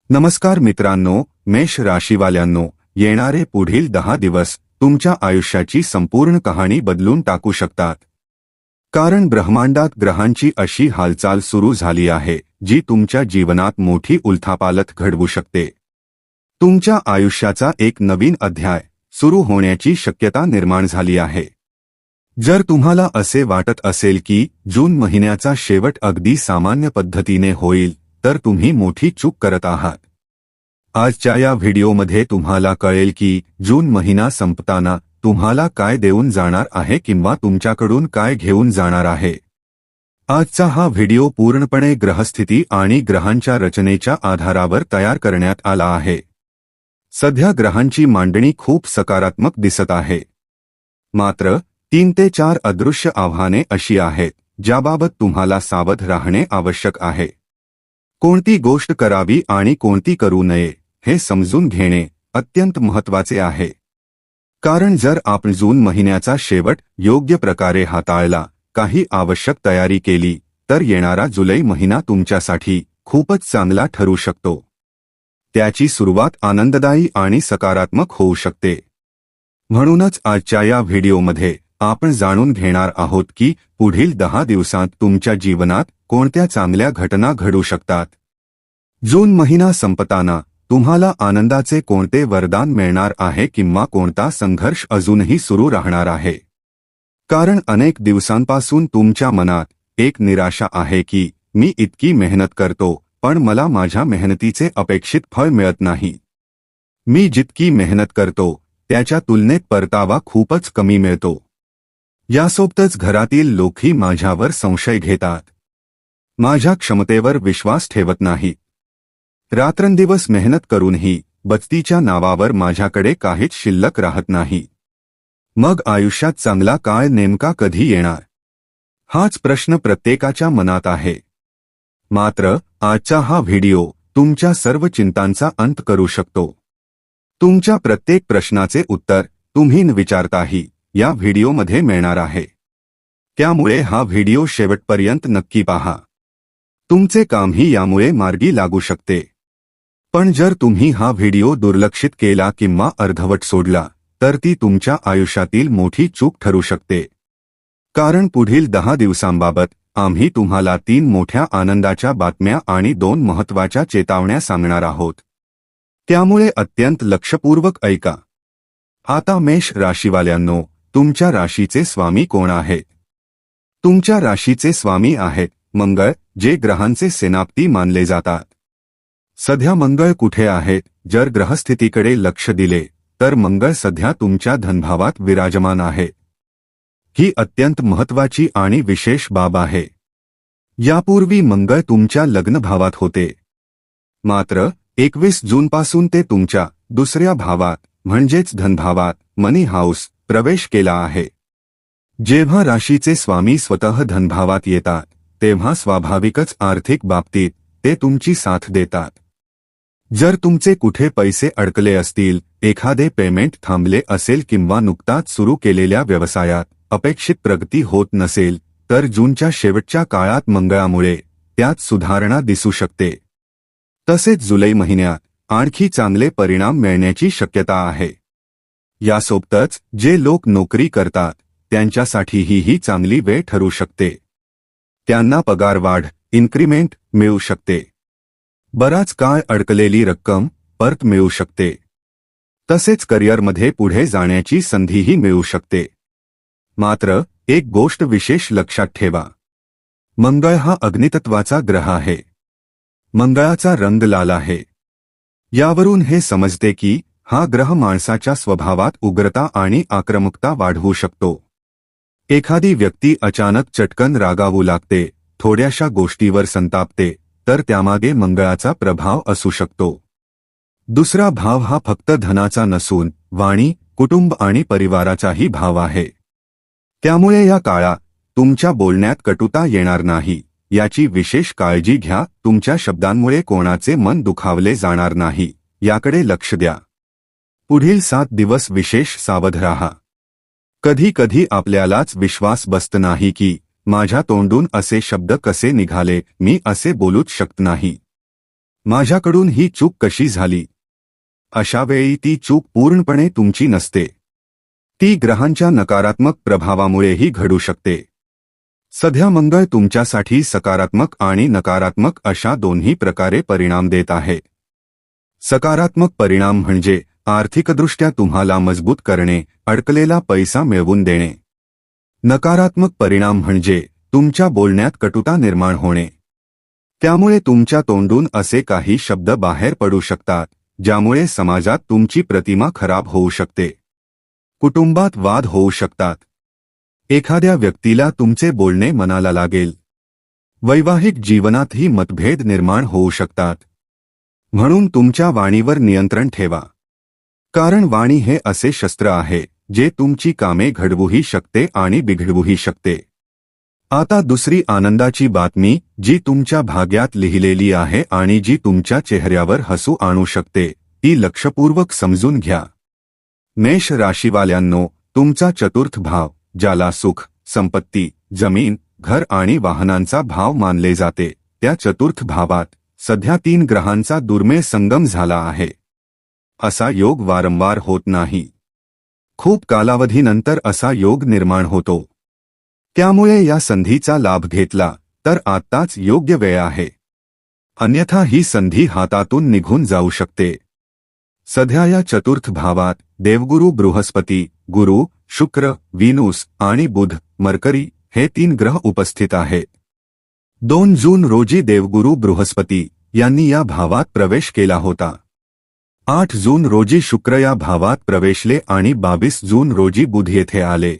नमस्कार मित्रांनो, मेष राशीवाल्यांनो, येणारे पुढील 10 दिवस तुमच्या आयुष्याची संपूर्ण कहाणी बदलून टाकू शकतात. कारण ब्रह्मांडात ग्रहांची अशी हालचाल सुरू झाली आहे जी तुमच्या जीवनात मोठी उलथापालथ घडवू शकते. तुमच्या आयुष्याचा एक नवीन अध्याय सुरू होण्याची शक्यता निर्माण झाली आहे. जर तुम्हाला असे वाटत असेल की जून महिन्याचा शेवट अगदी सामान्य पद्धतीने होईल, तर तुम्ही मोठी चूक करत आहात. आजच्या या व्हिडिओमध्ये तुम्हाला कळेल की जून महिना संपताना तुम्हाला काय देऊन जाणार आहे किंवा तुमच्याकडून काय घेऊन जाणार आहे. आजचा हा व्हिडिओ पूर्णपणे ग्रहस्थिती आणि ग्रहांच्या रचनेच्या आधारावर तयार करण्यात आला आहे. सध्या ग्रहांची मांडणी खूप सकारात्मक दिसत आहे. मात्र 3 ते 4 अदृश्य आव्हाने अशी आहेत ज्याबाबत तुम्हाला सावध राहणे आवश्यक आहे. कोणती गोष्ट करावी आणि कोणती करू नये हे समजून घेणे अत्यंत महत्त्वाचे आहे. कारण जर आपण जून महिन्याचा शेवट योग्य प्रकारे हाताळला, काही आवश्यक तयारी केली, तर येणारा जुलै महिना तुमच्यासाठी खूपच चांगला ठरू शकतो. त्याची सुरुवात आनंददायी आणि सकारात्मक होऊ शकते. म्हणूनच आजच्या या व्हिडिओमध्ये आपण जाणून घेणार आहोत की पुढील 10 दिवसांत तुमच्या जीवनात कोणत्या चांगल्या घटना घडू शकतात. जून महिना संपताना तुम्हाला आनंदाचे कोणते वरदान मिळणार आहे किंवा कोणता संघर्ष अजूनही सुरू राहणार आहे. कारण अनेक दिवसांपासून तुमच्या मनात एक निराशा आहे की मी इतकी मेहनत करतो पण मला माझ्या मेहनतीचे अपेक्षित फळ मिळत नाही. मी जितकी मेहनत करतो त्याच्या तुलनेत परतावा खूपच कमी मिळतो. यासोबतच घरातील लोकही माझ्यावर संशय घेतात. माझ्या क्षमतेवर विश्वास ठेवत नाहीत. रात्रंदिवस मेहनत करूनही बचतीच्या नावावर माझ्याकडे काहीच शिल्लक राहत नाही. मग आयुष्यात चांगला काळ नेमका कधी येणार? हाच प्रश्न प्रत्येकाच्या मनात आहे. मात्र आजचा हा व्हिडिओ तुमच्या सर्व चिंतांचा अंत करू शकतो. तुमच्या प्रत्येक प्रश्नाचे उत्तर तुम्ही न विचारताही या व्हिडिओमध्ये मिळणार आहे. त्यामुळे हा व्हिडिओ शेवटपर्यंत नक्की पहा. तुमचे कामही यामुळे मार्गी लागू शकते. पण जर तुम्ही हा व्हिडिओ दुर्लक्षित केला किंवा अर्धवट सोडला, तर ती तुमच्या आयुष्यातील मोठी चूक ठरू शकते. कारण पुढील 10 दिवसांबाबत आम्ही तुम्हाला 3 मोठ्या आनंदाच्या बातम्या आणि 2 महत्त्वाच्या चेतावण्या सांगणार आहोत. त्यामुळे अत्यंत लक्षपूर्वक ऐका. आता मेष राशीवाल्यांनो, तुमच्या राशीचे स्वामी कोण आहेत? तुमच्या राशीचे स्वामी आहेत मंगळ, जे ग्रहांचे सेनापती मानले जातात. सध्या मंगळ कुठे आहेत? जर ग्रहस्थितीकडे लक्ष दिले तर मंगळ सध्या तुमच्या धनभावात विराजमान आहे. ही अत्यंत महत्त्वाची आणि विशेष बाब आहे. यापूर्वी मंगळ तुमच्या लग्नभावात होते. मात्र 21 जूनपासून ते तुमच्या दुसऱ्या भावात म्हणजेच धनभावात मनी हाऊस प्रवेश केला आहे. जेव्हा राशीचे स्वामी स्वतः धनभावात येतात तेव्हा स्वाभाविकच आर्थिक बाबतीत ते तुमची साथ देतात. जर तुमचे कुठे पैसे अडकले असतील, एखादे पेमेंट थांबले असेल किंवा नुकताच सुरू केलेल्या व्यवसायात अपेक्षित प्रगती होत नसेल, तर जूनच्या शेवटच्या काळात मंगळामुळे त्यात सुधारणा दिसू शकते. तसेच जुलै महिन्यात आणखी चांगले परिणाम मिळण्याची शक्यता आहे. यासोबतच जे लोक नोकरी करतात त्यांच्यासाठीही ही चांगली वेळ ठरू शकते. त्यांना पगारवाढ, इन्क्रिमेंट मिळू शकते. बराच काळ अडकलेली रक्कम परत मिळू शकते. तसेच करिअरमध्ये पुढे जाण्याची संधीही मिळू शकते. मात्र एक गोष्ट विशेष लक्षात ठेवा. मंगळ हा अग्नितत्वाचा ग्रह आहे. मंगळाचा रंग लाल आहे. यावरून हे समजते की हा ग्रह माणसाच्या स्वभावात उग्रता आणि आक्रमकता वाढवू शकतो. एखादी व्यक्ती अचानक चटकन रागावू लागते, थोड्याशा गोष्टीवर संतापते, तर त्यामागे मंगळाचा प्रभाव असू शकतो. दुसरा भाव हा फक्त धनाचा नसून वाणी, कुटुंब आणि परिवाराचाही भाव आहे. त्यामुळे या काळात तुमच्या बोलण्यात कटुता येणार नाही याची विशेष काळजी घ्या. तुमच्या शब्दांमुळे कोणाचे मन दुखावले जाणार नाही याकडे लक्ष द्या. पुढील 7 दिवस विशेष सावध राहा. कधी कधी आपल्यालाच विश्वास बसत नाही की माझ्या तोंडून असे शब्द कसे निघाले, मी असे बोलूच शकत नाही. माझ्याकडून ही चूक कशी झाली? अशा वेळी ती चूक पूर्णपणे तुमची नसते. ती ग्रहांच्या नकारात्मक प्रभावामुळेही घडू शकते. सध्या मंगळ तुमच्यासाठी सकारात्मक आणि नकारात्मक अशा दोन्ही प्रकारे परिणाम देत आहे. सकारात्मक परिणाम म्हणजे आर्थिकदृष्ट्या तुम्हाला मजबूत करणे, अडकलेला पैसा मिळवून देणे. नकारात्मक परिणाम म्हणजे तुमच्या बोलण्यात कटुता निर्माण होणे. त्यामुळे तुमच्या तोंडून असे काही शब्द बाहेर पडू शकतात ज्यामुळे समाजात तुमची प्रतिमा खराब होऊ शकते. कुटुंबात वाद होऊ शकतात. एखाद्या व्यक्तीला तुमचे बोलणे मनाला लागेल. वैवाहिक जीवनातही मतभेद निर्माण होऊ शकतात. म्हणून तुमच्या वाणीवर नियंत्रण ठेवा. कारण वाणी हे असे शस्त्र आहे जे तुमची कामे घडवूही शकते आणि बिघडवूही शकते. आता दुसरी आनंदाची बातमी जी तुमच्या भाग्यात लिहिलेली आहे आणि जी तुमच्या चेहऱ्यावर हसू आणू शकते, ती लक्षपूर्वक समजून घ्या. मेष राशीवाल्यांनो, तुमचा चतुर्थ भाव, ज्याला सुख, संपत्ती, जमीन, घर आणि वाहनांचा भाव मानले जाते, त्या चतुर्थ भावात सध्या 3 ग्रहांचा दुर्मिळ संगम झाला आहे. असा योग वारंवार होत नाही. खूप कालावधीनंतर असा योग निर्माण होतो. त्यामुळे या संधीचा लाभ घेतला तर आत्ताच योग्य वेळ आहे. अन्यथा ही संधी हातातून निघून जाऊ शकते. सध्या या चतुर्थ भावात देवगुरु बृहस्पती, गुरु, शुक्र, व्हीनस आणि बुध, मर्करी हे 3 ग्रह उपस्थित आहेत. 2 जून रोजी देवगुरु बृहस्पती यांनी या भावात प्रवेश केला होता. 8 जून रोजी शुक्र या भावात प्रवेशले आणि 22 जून रोजी बुध येथे आले.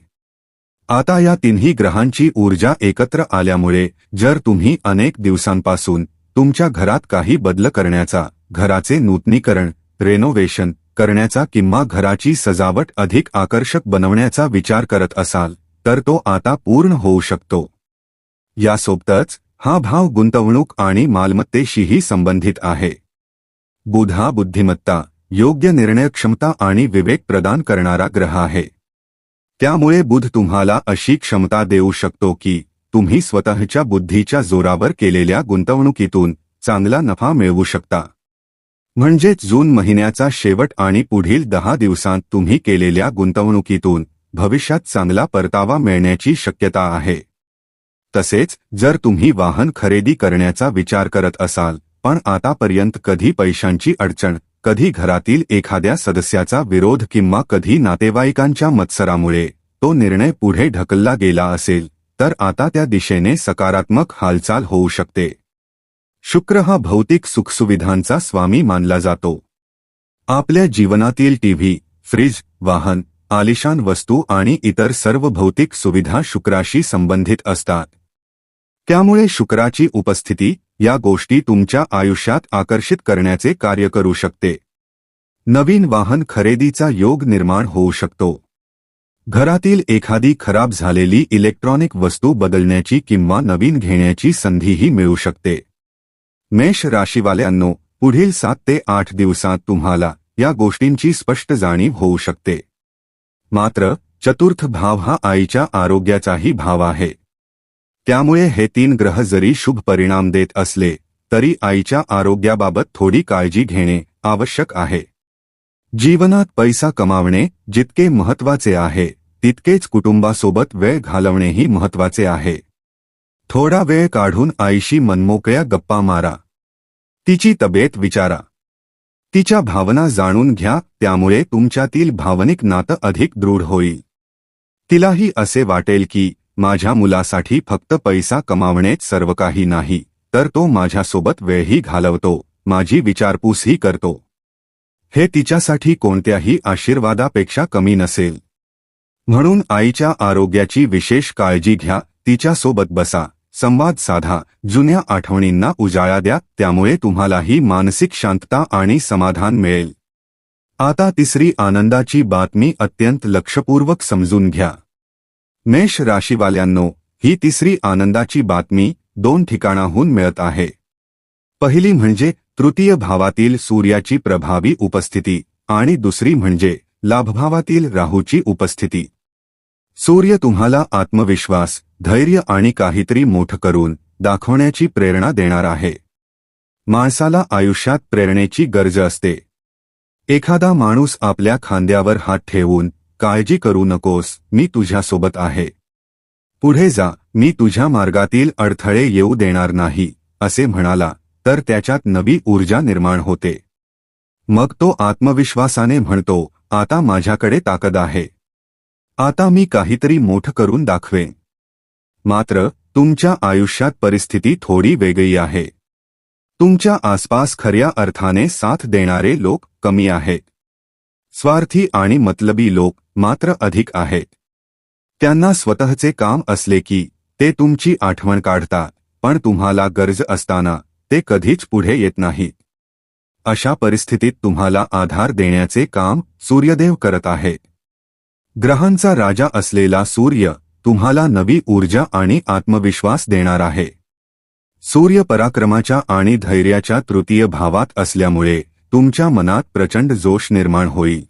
आता या तिन्ही ग्रहांची ऊर्जा एकत्र आल्यामुळे जर तुम्ही अनेक दिवसांपासून तुमच्या घरात काही बदल करण्याचा, घराचे नूतनीकरण, रेनोव्हेशन करण्याचा किंवा घराची सजावट अधिक आकर्षक बनवण्याचा विचार करत असाल तर तो आता पूर्ण होऊ शकतो. यासोबतच हा भाव गुंतवणूक आणि मालमत्तेशीही संबंधित आहे. बुध हा बुद्धिमत्ता, योग्य निर्णय क्षमता आणि विवेक प्रदान करणारा ग्रह आहे. त्यामुळे बुध तुम्हाला अशी क्षमता देऊ शकतो की तुम्ही स्वतःच्या बुद्धीच्या जोरावर केलेल्या गुंतवणुकीतून चांगला नफा मिळवू शकता. म्हणजेच जून महिन्याचा शेवट आणि पुढील 10 दिवसांत तुम्ही केलेल्या गुंतवणुकीतून भविष्यात चांगला परतावा मिळण्याची शक्यता आहे. तसेच जर तुम्ही वाहन खरेदी करण्याचा विचार करत असाल पण आतापर्यंत कधी पैशांची अडचण, कधी घरातील एखाद्या सदस्याचा विरोध किंवा कधी नातेवाईकांच्या मत्सरामुळे तो निर्णय पुढे ढकलला गेला असेल तर आता त्या दिशेने सकारात्मक हालचाल होऊ शकते. शुक्र हा भौतिक सुखसुविधांचा स्वामी मानला जातो. आपल्या जीवनातील टीव्ही, फ्रीज, वाहन, आलिशान वस्तू आणि इतर सर्व भौतिक सुविधा शुक्राशी संबंधित असतात. त्यामुळे शुक्राची उपस्थिती या गोष्टी तुमच्या आयुष्यात आकर्षित करण्याचे कार्य करू शकते. नवीन वाहन खरेदीचा योग निर्माण होऊ शकतो. घरातील एखादी खराब झालेली इलेक्ट्रॉनिक वस्तू बदलण्याची किंवा नवीन घेण्याची संधीही मिळू शकते. मेष राशीवाल्यांनो, पुढील 7 ते 8 दिवसांत तुम्हाला या गोष्टींची स्पष्ट जाणीव होऊ शकते. मात्र चतुर्थ भाव हा आईच्या आरोग्याचाही भाव आहे. त्यामुळे हे 3 ग्रह जरी शुभ परिणाम देत असले तरी आईच्या आरोग्याबाबत थोडी काळजी घेणे आवश्यक आहे. जीवनात पैसा कमावणे जितके महत्त्वाचे आहे तितकेच कुटुंबासोबत वेळ घालवणेही महत्त्वाचे आहे. थोडा वेळ काढून आईशी मनमोकळ्या गप्पा मारा. तिची तब्येत विचारा. तिच्या भावना जाणून घ्या. त्यामुळे तुमच्यातील भावनिक नातं अधिक दृढ होईल. तिलाही असे वाटेल की माझ्या मुलासाठी फक्त पैसा कमावणेच सर्व काही नाही, तर तो माझ्यासोबत वेळही घालवतो, माझी विचारपूसही करतो. हे तिच्यासाठी कोणत्याही आशीर्वादापेक्षा कमी नसेल. म्हणून आईच्या आरोग्याची विशेष काळजी घ्या. तिच्यासोबत बसा, संवाद साधा, जुन्या आठवणींना उजाळा द्या. त्यामुळे तुम्हालाही मानसिक शांतता आणि समाधान मिळेल. आता तिसरी आनंदाची बातमी अत्यंत लक्षपूर्वक समजून घ्या. मेष राशीवाल्यांनो, ही तिसरी आनंदाची बातमी 2 ठिकाणाहून मिळत आहे. पहिली म्हणजे तृतीय भावातील सूर्याची प्रभावी उपस्थिती आणि दुसरी म्हणजे लाभभावातील राहूची उपस्थिती. सूर्य तुम्हाला आत्मविश्वास, धैर्य आणि काहीतरी मोठं करून दाखवण्याची प्रेरणा देणार आहे. माणसाला आयुष्यात प्रेरणेची गरज असते. एखादा माणूस आपल्या खांद्यावर हात ठेवून, काळजी करू नकोस, मी तुझ्यासोबत आहे, पुढे जा, मी तुझ्या मार्गातील अडथळे येऊ देणार नाही, असे म्हणाला तर त्याच्यात नवी ऊर्जा निर्माण होते. मग तो आत्मविश्वासाने म्हणतो, आता माझ्याकडे ताकद आहे, आता मी काहीतरी मोठं करून दाखवेन. मात्र तुमच्या आयुष्यात परिस्थिती थोडी वेगळी आहे. तुमच्या आसपास खऱ्या अर्थाने साथ देणारे लोक कमी आहेत. स्वार्थी आणि मतलबी लोक मात्र अधिक आहेत. त्यांना स्वतःचे काम असले की ते तुमची आठवण काढतात, पण तुम्हाला गरज असताना ते कधीच पुढे येत नाहीत. अशा परिस्थितीत तुम्हाला आधार देण्याचे काम सूर्यदेव करत आहेत. ग्रहांचा राजा असलेला सूर्य तुम्हाला नवी ऊर्जा आणि आत्मविश्वास देणार आहे. सूर्य पराक्रमाच्या आणि धैर्याच्या तृतीय भावात असल्यामुळे तुमच्या मनात प्रचंड जोश निर्माण होईल.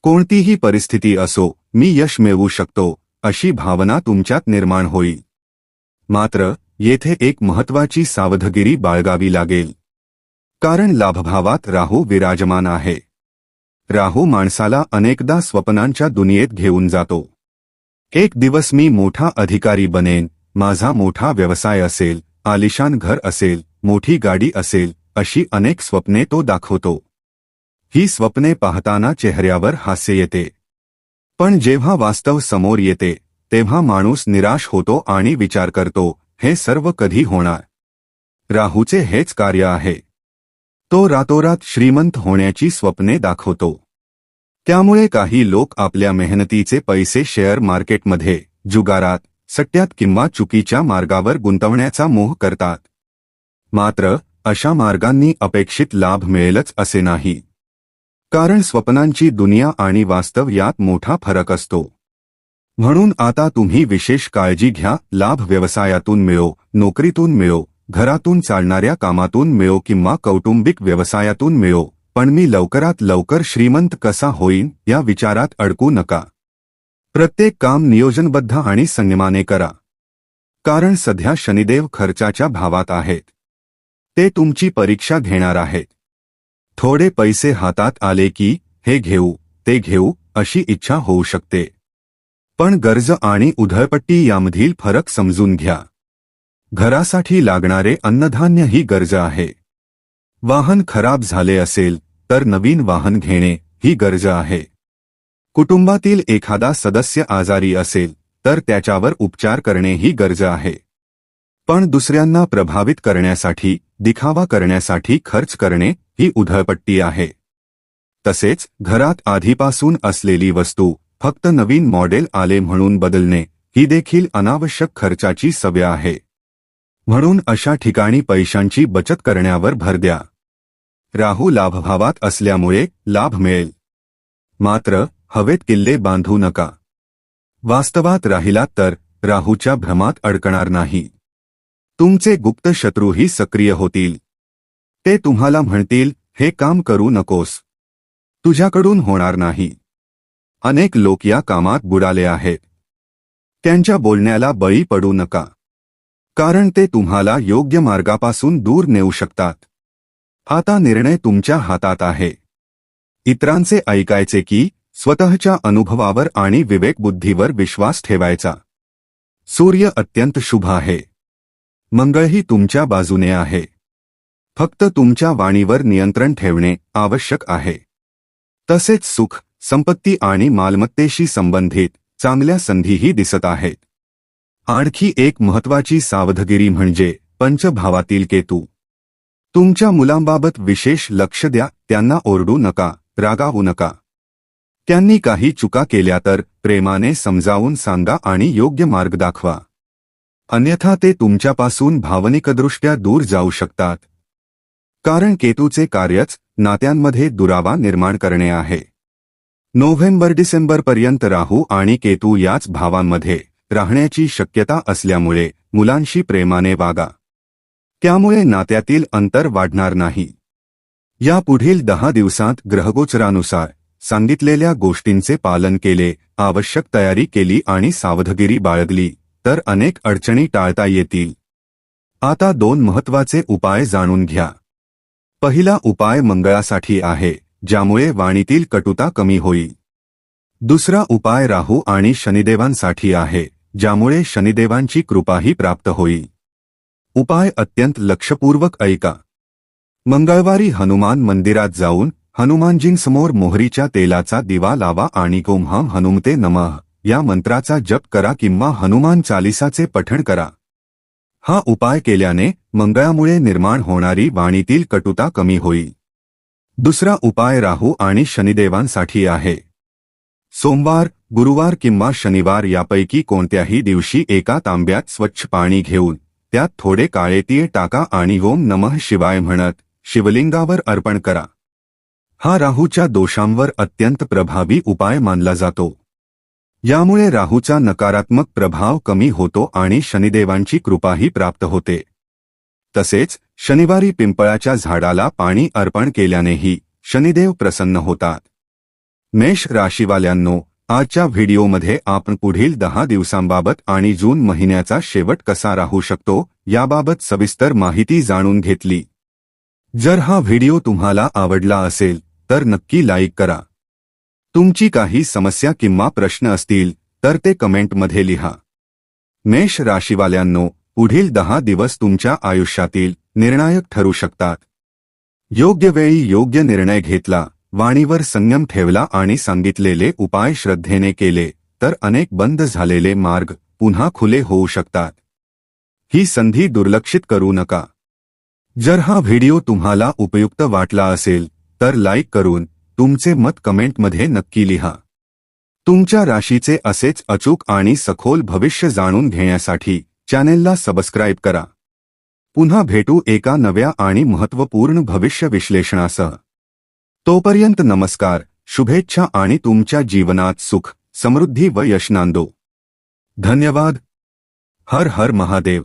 कोणतीही परिस्थिती असो, मी यश मिळवू शकतो, अशी भावना तुमच्यात निर्माण होईल. मात्र येथे एक महत्त्वाची सावधगिरी बाळगावी लागेल. कारण लाभभावात राहू विराजमान आहे. राहू माणसाला अनेकदा स्वप्नांच्या दुनियेत घेऊन जातो. एक दिवस मी मोठा अधिकारी बनेन, माझा मोठा व्यवसाय असेल, आलिशान घर असेल, मोठी गाडी असेल, अशी अनेक स्वप्ने तो दाखवतो. ही स्वप्ने पाहताना चेहऱ्यावर हास्य येते. पण जेव्हा वास्तव समोर येते तेव्हा माणूस निराश होतो आणि विचार करतो, हे सर्व कधी होणार? राहूचे हेच कार्य आहे. तो रातोरात श्रीमंत होण्याची स्वप्ने दाखवतो. त्यामुळे काही लोक आपल्या मेहनतीचे पैसे शेअर मार्केटमध्ये, जुगारात, सट्ट्यात किंवा चुकीच्या मार्गावर गुंतवण्याचा मोह करतात. मात्र अशा मार्गांनी अपेक्षित लाभ मिळेलच असे नाही. कारण स्वप्नांची दुनिया आणि वास्तव यात मोठा फरक असतो. म्हणून आता तुम्ही विशेष काळजी घ्या. लाभ व्यवसायातून मिळो, नोकरीतून मिळो, घरातून चालणाऱ्या कामातून मिळो किंवा कौटुंबिक व्यवसायातून मिळो, पण मी लवकरात लवकर श्रीमंत कसा होईन या विचारात अडकू नका. प्रत्येक काम नियोजनबद्ध आणि संयमाने करा. कारण सध्या शनिदेव खर्चाच्या भावात आहेत. ते तुमची परीक्षा घेणार आहेत. थोडे पैसे हातात आले की हे घेऊ, ते घेऊ अशी इच्छा होऊ शकते. पण गरज आणि उधळपट्टी यामधील फरक समजून घ्या. घरासाठी लागणारे अन्नधान्य ही गरज आहे. वाहन खराब झाले असेल तर नवीन वाहन घेणे ही गरज आहे. कुटुंबातील एखादा सदस्य आजारी असेल तर त्याच्यावर उपचार करणे ही गरज आहे. पण दुसऱ्यांना प्रभावित करण्यासाठी, दिखावा करण्यासाठी खर्च करणे ही उधळपट्टी आहे. तसेच घरात आधीपासून असलेली वस्तू फक्त नवीन मॉडेल आले म्हणून बदलणे ही देखील अनावश्यक खर्चाची सवय आहे. म्हणून अशा ठिकाणी पैशांची बचत करण्यावर भर द्या. राहू लाभभावात असल्यामुळे लाभ मिळेल. मात्र हवेत किल्ले बांधू नका. वास्तवात राहिलात तर राहूच्या भ्रमात अडकणार नाही. तुमचे गुप्त शत्रूही सक्रिय होतील. ते तुम्हाला म्हणतील, हे काम करू नकोस, तुझ्याकडून होणार नाही. अनेक लोक या कामात बुडाले आहेत. त्यांच्या बोलण्याला बळी पडू नका. कारण ते तुम्हाला योग्य मार्गापासून दूर नेऊ शकतात. आता निर्णय तुमच्या हातात आहे. इतरांचे ऐकायचे की स्वतःच्या अनुभवावर आणि विवेकबुद्धीवर विश्वास ठेवायचा. सूर्य अत्यंत शुभ आहे. मंगळही तुमच्या बाजूने आहे. फक्त तुमच्या वाणीवर नियंत्रण ठेवणे आवश्यक आहे. तसेच सुख, संपत्ती आणि मालमत्तेशी संबंधित चांगल्या संधीही दिसत आहेत. आणखी एक महत्त्वाची सावधगिरी म्हणजे पंचभावातील केतू. तुमच्या मुलांबाबत विशेष लक्ष द्या. त्यांना ओरडू नका, रागावू नका. त्यांनी काही चुका केल्या तर प्रेमाने समजावून सांगा आणि योग्य मार्ग दाखवा. अन्यथा ते तुमच्यापासून भावनिकदृष्ट्या दूर जाऊ शकतात. कारण केतूचे कार्यच नात्यांमध्ये दुरावा निर्माण करणे आहे. नोव्हेंबर-डिसेंबरपर्यंत राहू आणि केतू याच भावांमध्ये राहण्याची शक्यता असल्यामुळे मुलांशी प्रेमाने वागा. त्यामुळे नात्यातील अंतर वाढणार नाही. या पुढील 10 दिवसांत ग्रहगोचरानुसार सांगितलेल्या गोष्टींचे पालन केले, आवश्यक तयारी केली आणि सावधगिरी बाळगली तर अनेक अडचणी टाळता येतील. आता 2 महत्त्वाचे उपाय जाणून घ्या. पहिला उपाय मंगळासाठी आहे, ज्यामुळे वाणीतील कटुता कमी होईल. दुसरा उपाय राहू आणि शनिदेवांसाठी आहे, ज्यामुळे शनिदेवांची कृपाही प्राप्त होईल. उपाय अत्यंत लक्षपूर्वक ऐका. मंगळवारी हनुमान मंदिरात जाऊन हनुमानजींसमोर मोहरीच्या तेलाचा दिवा लावा आणि ओम हम हनुमते नमः या मंत्राचा जप करा किंवा हनुमान चालिसाचे पठण करा. हा उपाय केल्याने मंगळामुळे निर्माण होणारी वाणीतील कटुता कमी होईल. दुसरा उपाय राहू आणि शनिदेवांसाठी आहे. सोमवार, गुरुवार किंवा शनिवार यापैकी कोणत्याही दिवशी एका तांब्यात स्वच्छ पाणी घेऊन त्यात थोडे काळे तीळ टाका आणि ओम नमः शिवाय म्हणत शिवलिंगावर अर्पण करा. हा राहूच्या दोषांवर अत्यंत प्रभावी उपाय मानला जातो. यामुळे राहूचा नकारात्मक प्रभाव कमी होतो आणि शनिदेवांची कृपाही प्राप्त होते. तसेच शनिवारी पिंपळाच्या झाडाला पाणी अर्पण केल्यानेही शनिदेव प्रसन्न होतात. मेष राशीवाल्यांनो, आजच्या व्हिडिओमध्ये आपण पुढील 10 दिवसांबाबत आणि जून महिन्याचा शेवट कसा राहू शकतो याबाबत सविस्तर माहिती जाणून घेतली. जर हा व्हिडिओ तुम्हाला आवडला असेल तर नक्की लाईक करा. तुमची काही समस्या किंवा प्रश्न असतील तर ते कमेंटमध्ये लिहा. मेष राशीवाल्यांनो, पुढील 10 दिवस तुमच्या आयुष्यातील निर्णायक ठरू शकतात. योग्य वेळी योग्य निर्णय घेतला, वाणीवर संयम ठेवला आणि सांगितलेले उपाय श्रद्धेने केले तर अनेक बंद झालेले मार्ग पुन्हा खुले होऊ शकतात. ही संधी दुर्लक्षित करू नका. जर हा व्हिडिओ तुम्हाला उपयुक्त वाटला असेल तर लाईक करून तुमचे मत कमेंटमध्ये नक्की लिहा. तुमच्या राशीचे असेच अचूक आणि सखोल भविष्य जाणून घेण्यासाठी चॅनेलला सबस्क्राईब करा. पुन्हा भेटू एका नव्या आणि महत्त्वपूर्ण भविष्य विश्लेषणासह. तोपर्यंत नमस्कार, शुभेच्छा आणि तुमच्या जीवनात सुख, समृद्धी व यश नांदो. धन्यवाद. हर हर महादेव.